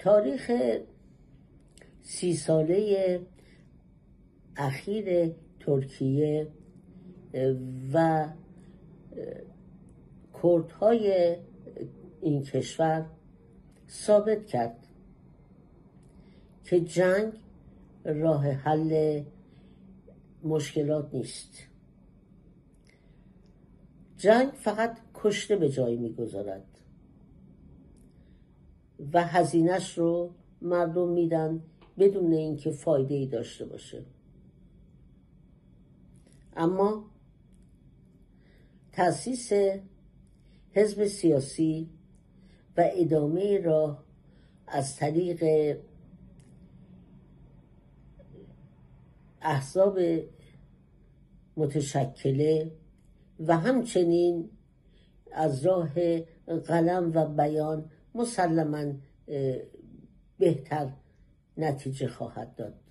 تاریخ 30 ساله اخیر ترکیه و کردهای این کشور ثابت کرد که جنگ راه حل مشکلات نیست. جنگ فقط کشته به جای میگذارد و هزینه‌اش رو مردم میدن بدون اینکه فایده‌ای داشته باشه. اما تأسیس حزب سیاسی و ادامه راه از طریق احزاب متشکله و همچنین از راه قلم و بیان مسلماً بهتر نتیجه خواهد داد.